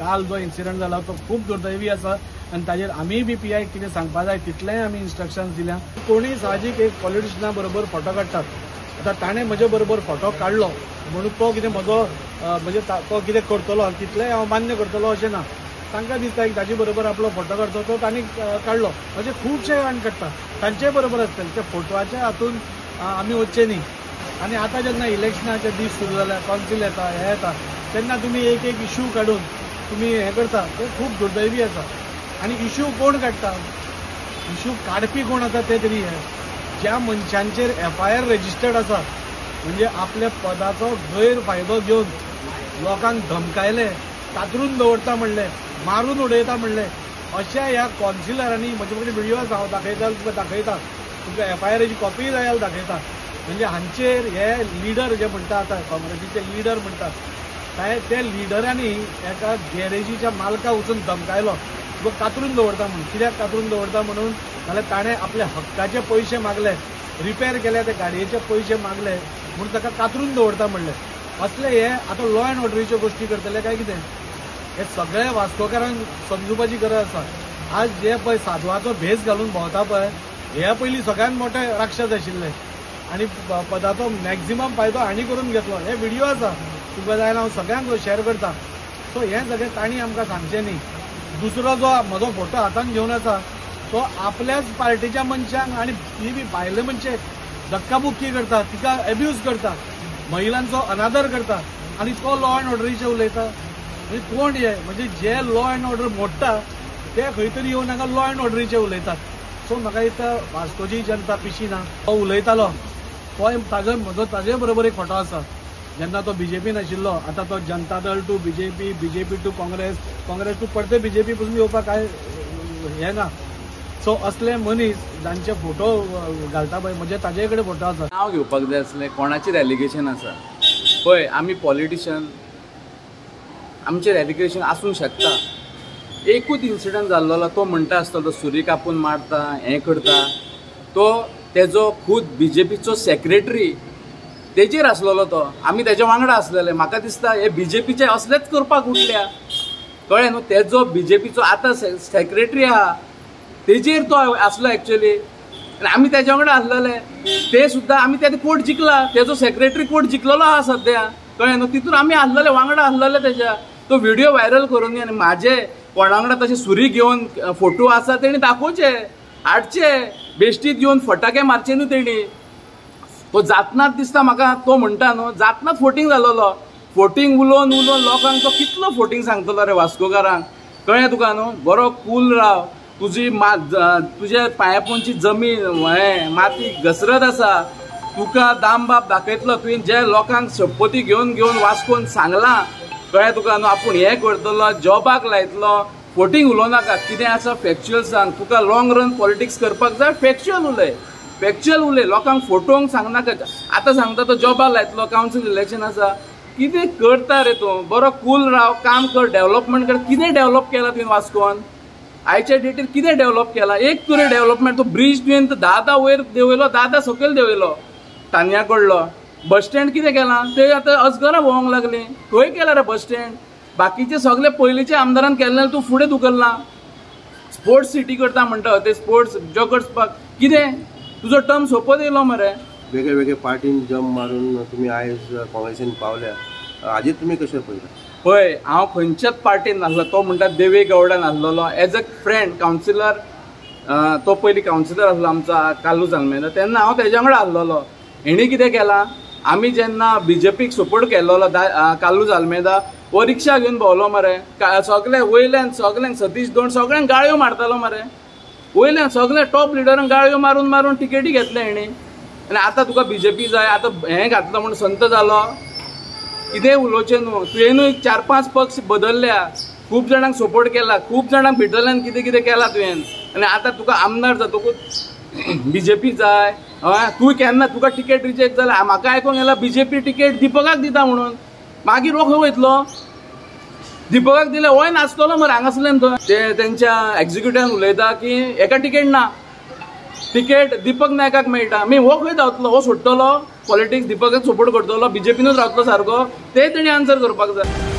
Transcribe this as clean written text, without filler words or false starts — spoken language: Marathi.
काल जो इन्सिडंट जाला तो खूब दुर्दैवी आसा आनी ताजेर आमी बी पीआय कितें सांगपा जाय तितलेंय आमी इन्स्ट्रक्शन्स दिल्या। कोणी साहजीक एक पॉलिटिशना बरोबर फोटो काडटात, आतां ताणें म्हजे बरोबर फोटो काडलो म्हणून तो कितें म्हजो म्हणजे तो कितें करतलो तितलेंय हांव मान्य करतलो अशें ना। तांकां दिसता की ताजे बरोबर आपलो फोटो काडचो तो तांणी काडलो, अशें खुबशे जाण काडटा, तांचे बरोबर आसतले ते फोटोवाच्या हातून आमी वचचे न्ही। आनी आतां जेन्ना इलेक्शनाचे दीस सुरू जाल्या, कावन्सील येता हे येता तेन्ना तुमी एक एक इश्यू काडून तुमी हें करता तें खूब दुर्दैवी आसा। आनी इश्यू कोण काडटा, इश्यू काडपी कोण आसा ते तरी हे ज्या मनशांचेर FIR रजिस्टर्ड आसा, म्हणजे आपल्या पदाचो गैरफायदो घेवन लोकांक धमकायले, कातरून दवरता म्हणले, मारून उडयता म्हणले, अशा ह्या कावन्सिलरांनी म्हजे कडेन व्हिडिओ आसा, हांव दाखयता तुमकां FIRची कॉपी जाल्यार दाखयता। म्हणजे हांचेर हे लिडर जे म्हणटा आतां काँग्रेसीचे लिडर म्हणटात ते लिडरांनी एका गॅरेजीच्या मालकाक वचून धमकायलो, तो कातरून दवरता म्हणून। कित्याक कातरून दवरता म्हणून जाल्यार ताणें आपले हक्काचे पयशे मागले, रिपेर केल्या ते गाडयेचे पयशे मागले म्हणून ताका कातरून दवरता म्हणले। असले हे आतां लॉ अँड ऑर्डरीच्यो गोश्टी करतले काय कितें, हे सगळे वास्कोकारांक समजुपाची गरज आसा। आज जे पळय साधवाचो भेस घालून भोंवता पळय हे पयलीं सगळ्यात मोठे राक्षस आशिल्ले आनी पदाचो मॅक्झिमम फायदो हांणी करून घेतलो। हे व्हिडिओ आसा, तुका जाय हांव सगळ्यांक शेअर करता। सो हें सगळें तांणी आमकां सांगचें न्ही। दुसरो जो म्हजो फोटो हातान घेवन आसा तो आपल्याच पार्टीच्या मनशांक आनी ती बी भायले मनशे धक्काबुक्की करता, तिका एब्यूज करता, महिलांचो अनादर करता आनी तो लॉ अँड ऑर्डरीचे उलयता। म्हणजे कोण हे, म्हणजे जे लॉ अँड ऑर्डर मोडटा ते खंय तरी येवन हांगा लॉ अँड ऑर्डरीचे उलयतात। सो म्हाका दिसता वास्कोची जनता पिशी ना। तो उलयतालो तो ताजे बरोबर एक फोटो आसा जेन्ना तो BJPन आशिल्लो, आतां तो Janata Dal to BJP, BJP to Congress, Congress to परते BJP पासून येवपाक काय हें ना। सो असले मनीस जांचे फोटो घालता पळय म्हणजे ताजे कडेन फोटो आसा। नांव घेवपाक जाय आसलें, कोणाचेर एलिगेशन आसा पळय, आमी पॉलिटिशियन आमचेर एलिगेशन आसूंक शकता। एकूच इन्सिडंट जाल्लो तो म्हणटा आसतलो सुरी कापून मारता हें करता, तो तेजो खूद BJPचो सेक्रेटरी तेजेर आसलेलो तो, आमी तेजे वांगडा आसलेले। म्हाका दिसता हे BJPचे असलेच करपाक उठल्या, कळ्ळें न्हू। तेजो BJPचो आतां सेक्रेटरी आहा तेजेर तो आसलो एक्चुअली, आनी आमी तेजे वांगडा आसलेले। ते सुद्दां आमी ते कोर्ट जिखला, तेजो सेक्रेटरी कोर्ट जिखलेलो आहा सद्या, कळ्ळें न्हू। तितून आमी आसलेले वांगडा आसलेले तेज्या। तो व्हिडिओ व्हायरल करून दी आनी म्हाजे कोणा वांगडा तशें सुरी घेवन फोटो आसा तेणी दाखोवचे, हाडचे, बेश्टीत घेवन फटाके मारचे न्हू तेणी। तो जातनाच दिसता म्हाका, तो म्हणटा न्हू जातनाच फोटींग जालोलो, फोटींग उलोवन लोकांक तो कितलो फोटींग सांगतलो रे वास्कोकारांक, कळ्ळें तुका न्हू। बरो कूल राव, तुजे पांयापोंची जमीन हें माती घसरत आसा, तुका दाम बाप दाखयतलो तुवें जे लोकांक शपथी घेवन वास्कोन सांगलां, कळ्ळें तुका न्हू। आपूण हें करतलो, जॉबाक लायतलो, फोटींग उलोवनाका, कितें आसा फॅक्च्युअल सांग। तुका लॉंग रन पॉलिटिक्स करपाक जाय, फॅक्च्युअल उलय, लोकांक फोटोवंक सांगनाका। आतां सांगता तो जॉबाक लायतलो, कावन्सील इलेक्शन आसा, कितें करता रे तूं। बरो कूल राव, काम कर, डेव्हलपमेंट कर। कितें डेव्हलप केला तुवें वास्कोन, आयच्या डेटीर कितें डेव्हलप केला, एक तरी डेव्हलपमेंट। तो ब्रिज तुवें 10 वयर देंवयलो, 10 सकयल देंवयलो, तान्या कडलो। बस स्टँड कितें केलां, ते आतां अजगरां भोंवंक लागलीं, खंय केला रे बस स्टँड। बाकीचे सगळे पयलींचे आमदारान केल्ले तूं फुडें धुकल्ला। स्पोर्ट्स सिटी करता म्हणटा, ते स्पोर्ट्स जॉगर्सपाक कितें तुजो टर्म सोंपत येयलो मरे। वेगळे वेगळे पार्टीन जम मारून तुम्ही आयज काँग्रेसीन पावल्या, हाजेर तुमी कशें पळयता? पळय, हांव खंयच्याच पार्टीन नासलो, तो म्हणटा देवे गौडान आसलेलो एज अ फ्रेंड कावन्सिलर। तो पयलीं कावन्सिलर आसलो आमचा कालूज आल्मेदा, तेन्ना हांव तेज्या वांगडा आसलेलो। हेणी कितें केलां, आमी जेन्ना BJPक सपोर्ट केल्लो कालूज आल्मेदा, हो रिक्षा घेवन भोंवलो मरे, सगळे वयल्यान सगळ्यांक सतीश दोंड सगळ्यांक गाळयो मारतालो मरे, वयल्यान सगळे टॉप लिडरांक गाळयो मारून टिकेटी घेतले हेणी। आनी आतां तुका BJP जाय, आतां हें घातलो म्हणून संत जालो, कितें उलोवचें न्हू। तुवेंनूय 4-5 पक्ष बदलल्या, खूब जाणांक सपोर्ट केला, खूब जाणांक भितरल्यान कितें कितें केलां तुवें, आनी आतां तुका आमदार जातकूच BJP जाय। तूं केन्ना तुका टिकेट रिजेक्ट जाला, म्हाका आयकूंक येला BJP टिकेट दिपकाक दिता म्हणून, मागीर हो खंय वयतलो, दिपकाक दिले होय नाचतलो मरे हांगासल्यान। ते तेंच्या एक्झिक्युटिव्हान उलयता की एका टिकेट ना, टिकेट दीपक नायकाक मेळटा, हो खंय धांवतलो, हो सोडटलो पॉलिटिक्स, दीपकाक सपोर्ट करतलो, BJPनूच रावतलो सारको, ते तेणी आन्सर करपाक जाय।